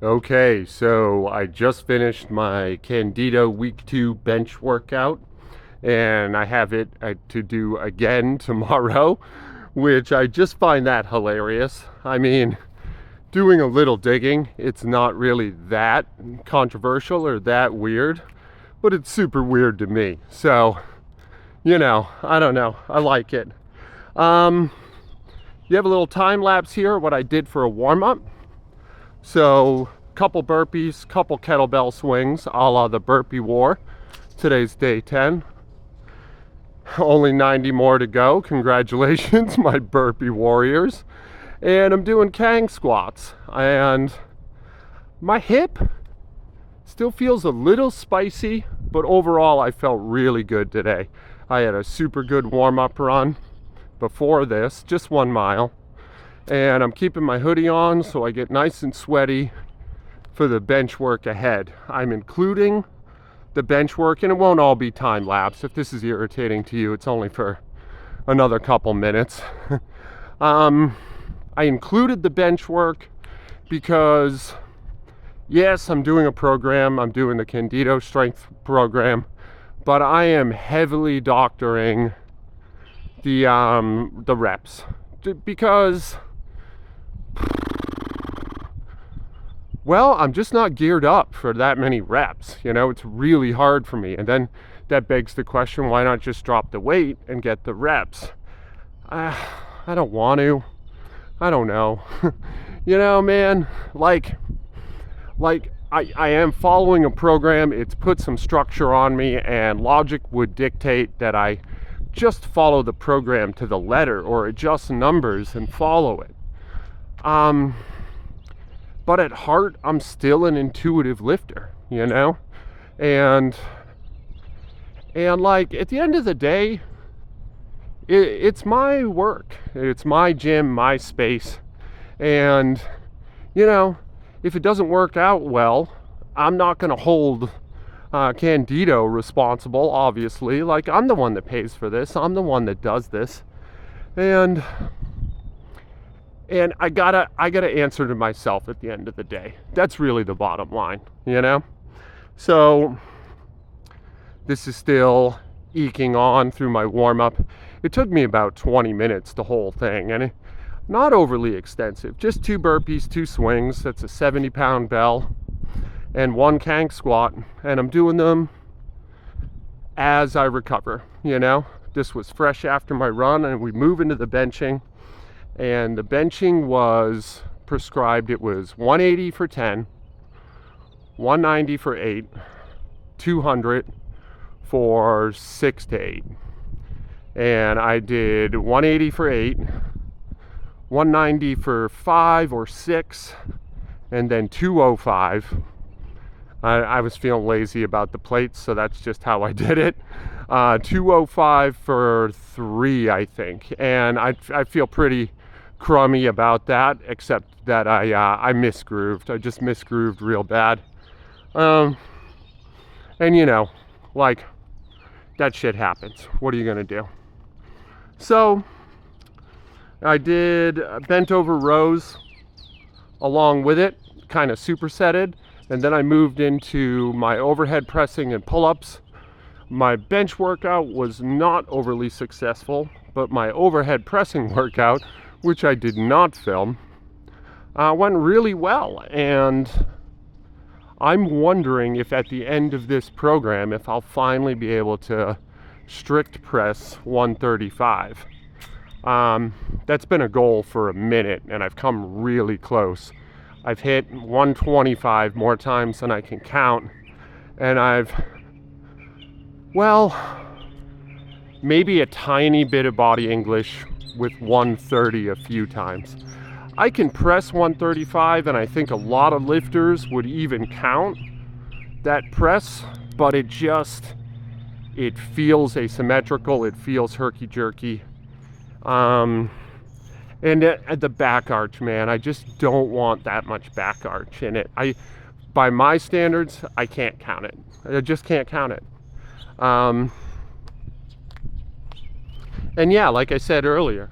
Okay, so I just finished my Candido Week 2 bench workout, and I have it to do again tomorrow, which I just find that hilarious. I mean, doing a little digging, it's not really that controversial or that weird, but it's super weird to me. So, I don't know. I like it. Um, you have a little time lapse here, what I did for a warm up. So, couple burpees, couple kettlebell swings, a la the burpee war. Today's day 10. Only 90 more to go. Congratulations, my burpee warriors. And I'm doing Kang squats. And my hip still feels a little spicy, but overall I felt really good today. I had a super good warm-up run before this, just 1 mile. And I'm keeping my hoodie on so I get nice and sweaty for the bench work ahead. I'm including the bench work, and it won't all be time lapse. If this is irritating to you, it's only for another couple minutes. I included the bench work because, yes, I'm doing a program. I'm doing the Candido strength program, but I am heavily doctoring the reps because, well, I'm just not geared up for that many reps. It's really hard for me. And then that begs the question, why not just drop the weight and get the reps? I don't want to. I don't know. Man, like I am following a program. It's put some structure on me, and logic would dictate that I just follow the program to the letter or adjust numbers and follow it. But at heart, I'm still an intuitive lifter, and like at the end of the day, it's my work, it's my gym, my space, and if it doesn't work out well, I'm not going to hold Candido responsible. Obviously, like, I'm the one that pays for this, I'm the one that does this, and I gotta answer to myself at the end of the day. That's really the bottom line, So this is still eking on through my warm-up. It took me about 20 minutes, the whole thing, and not overly extensive. Just 2 burpees, 2 swings. That's a 70-pound bell and 1 Kang squat, and I'm doing them as I recover. This was fresh after my run, and we move into the benching. And the benching was prescribed. It was 180 for 10, 190 for 8, 200 for 6 to 8. And I did 180 for 8, 190 for 5 or 6, and then 205. I was feeling lazy about the plates, so that's just how I did it. 205 for 3, I think. And I feel pretty crummy about that, except that I misgrooved. I just misgrooved real bad. And like, that shit happens. What are you gonna do? So I did bent over rows along with it, kind of supersetted, and then I moved into my overhead pressing and pull-ups. My bench workout was not overly successful, but my overhead pressing workout, which I did not film, went really well. And I'm wondering if at the end of this program, if I'll finally be able to strict press 135. That's been a goal for a minute, and I've come really close. I've hit 125 more times than I can count, and maybe a tiny bit of body English with 130 a few times. I can press 135, and I think a lot of lifters would even count that press, but it feels asymmetrical, it feels herky-jerky. And at the back arch, man, I just don't want that much back arch in it. By my standards, I can't count it. I just can't count it. And yeah, like I said earlier,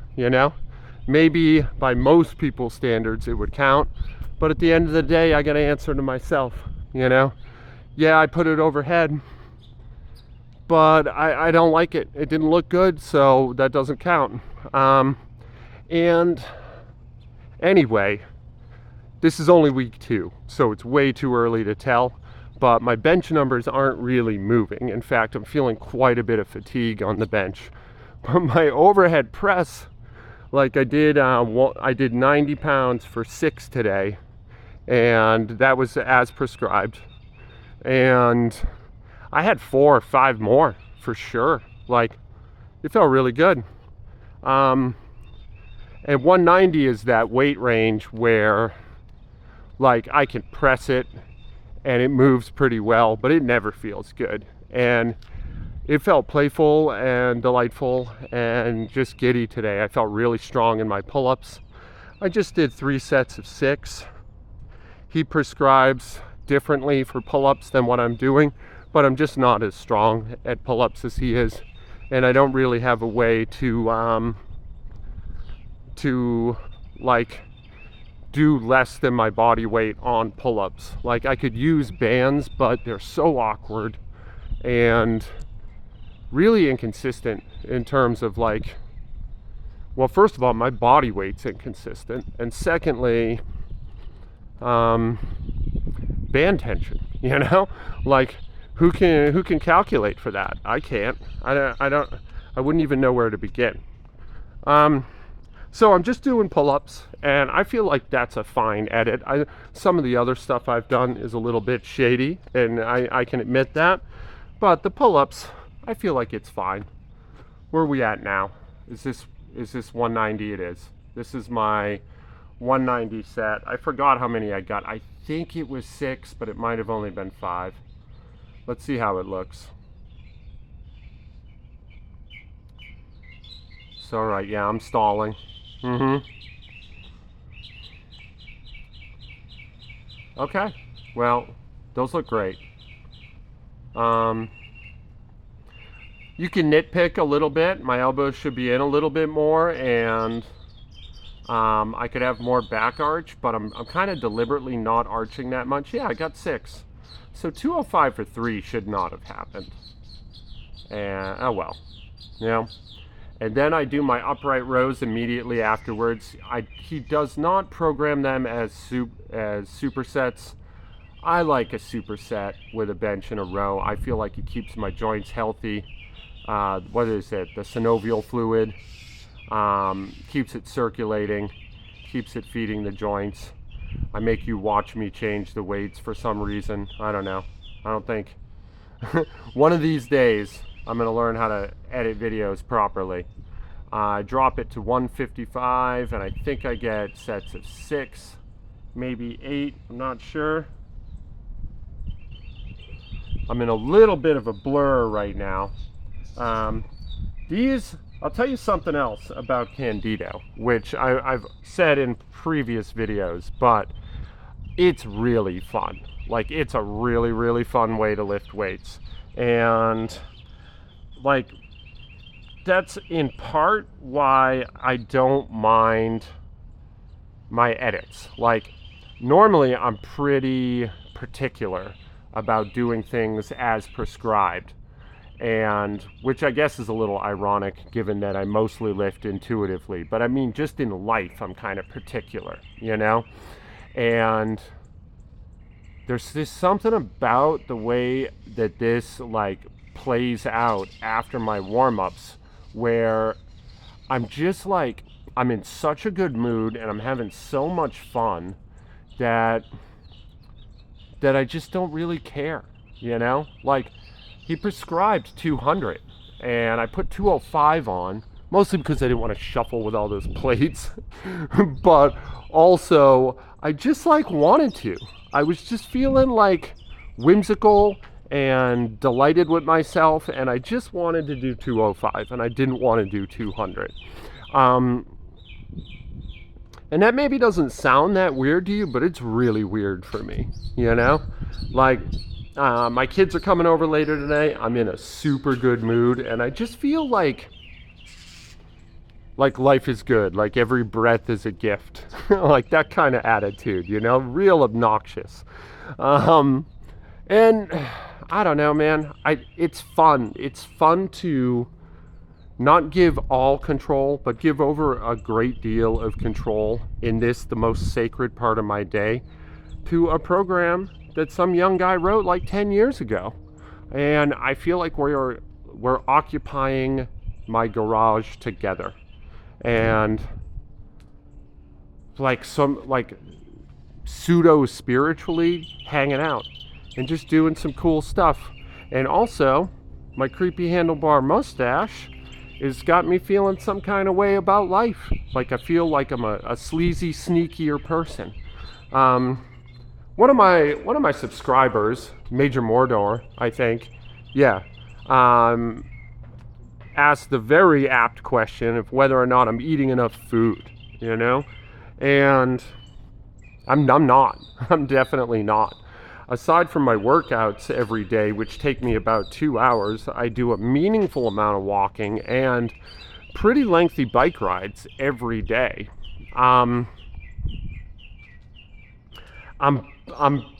maybe by most people's standards it would count, But at the end of the day, I got to answer to myself, you know? Yeah, I put it overhead, but I don't like it. It didn't look good, so that doesn't count. And anyway, this is only week 2, so it's way too early to tell. But my bench numbers aren't really moving. In fact, I'm feeling quite a bit of fatigue on the bench. But my overhead press, like I did 90 pounds for 6 today, and that was as prescribed. And I had 4 or 5 more for sure. Like, it felt really good. And 190 is that weight range where, like, I can press it and it moves pretty well, but it never feels good. And it felt playful and delightful and just giddy today. I felt really strong in my pull-ups. I just did 3 sets of 6. He prescribes differently for pull-ups than what I'm doing, but I'm just not as strong at pull-ups as he is. And I don't really have a way to like do less than my body weight on pull-ups. Like, I could use bands, but they're so awkward and really inconsistent in terms of, like, well, first of all, my body weight's inconsistent, and secondly, band tension, you know? Like, who can calculate for that? I can't. I wouldn't even know where to begin. So I'm just doing pull-ups, and I feel like that's a fine edit. Some of the other stuff I've done is a little bit shady, and I can admit that. But the pull-ups, I feel like it's fine. Where are we at now? Is this 190? It is. This is my 190 set. I forgot how many I got. I think it was 6, but it might have only been 5. Let's see how it looks. So, all right, yeah, I'm stalling. Okay, well, those look great. You can nitpick a little bit. My elbows should be in a little bit more, and I could have more back arch, but I'm kind of deliberately not arching that much. Yeah, I got 6. So 205 for 3 should not have happened. And, oh well, you know. And then I do my upright rows immediately afterwards. He does not program them as supersets. I like a superset with a bench and a row. I feel like it keeps my joints healthy. What is it? The synovial fluid. Keeps it circulating. Keeps it feeding the joints. I make you watch me change the weights for some reason. I don't know. I don't think. One of these days, I'm going to learn how to edit videos properly. I drop it to 155, and I think I get sets of 6, maybe 8, I'm not sure. I'm in a little bit of a blur right now. I'll tell you something else about Candido, which I've said in previous videos, but it's really fun. Like, it's a really, really fun way to lift weights. And, like, that's in part why I don't mind my edits. Like, normally I'm pretty particular about doing things as prescribed, and which I guess is a little ironic given that I mostly lift intuitively. But I mean, just in life, I'm kind of particular, you know? And there's just something about the way that this, like, plays out after my warm-ups where I'm just like, I'm in such a good mood and I'm having so much fun that I just don't really care, you know? Like, he prescribed 200 and I put 205 on, mostly because I didn't want to shuffle with all those plates, but also I just, like, wanted to. I was just feeling, like, whimsical and delighted with myself, and I just wanted to do 205, and I didn't want to do 200. And that maybe doesn't sound that weird to you, but it's really weird for me, you know? Like, my kids are coming over later today. I'm in a super good mood, and I just feel like like life is good, like every breath is a gift. Like that kind of attitude, you know, real obnoxious. And I don't know, man. It's fun. It's fun to not give all control, but give over a great deal of control in this, the most sacred part of my day, to a program that some young guy wrote like 10 years ago. And I feel like we're occupying my garage together. And like pseudo spiritually hanging out and just doing some cool stuff. And also, my creepy handlebar mustache has got me feeling some kind of way about life. Like I feel like I'm a sleazy, sneakier person. One of my subscribers, Major Mordor, I think, asked the very apt question of whether or not I'm eating enough food, you know? And I'm not. I'm definitely not. Aside from my workouts every day, which take me about 2 hours, I do a meaningful amount of walking and pretty lengthy bike rides every day. I'm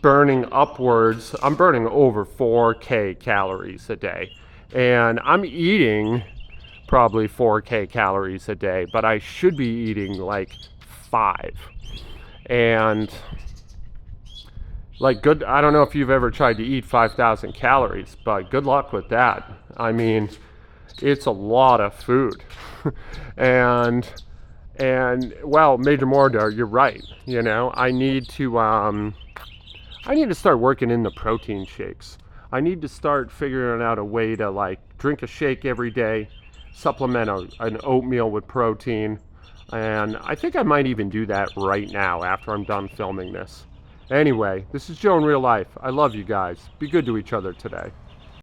burning upwards. I'm burning over 4K calories a day, and I'm eating probably 4K calories a day, but I should be eating like 5. And like good, I don't know if you've ever tried to eat 5,000 calories, but good luck with that. I mean, it's a lot of food. and well, Major Mordor, you're right. You know, I need to start working in the protein shakes. I need to start figuring out a way to like drink a shake every day, supplement an oatmeal with protein. And I think I might even do that right now after I'm done filming this. Anyway, this is Joe in real life. I love you guys. Be good to each other today.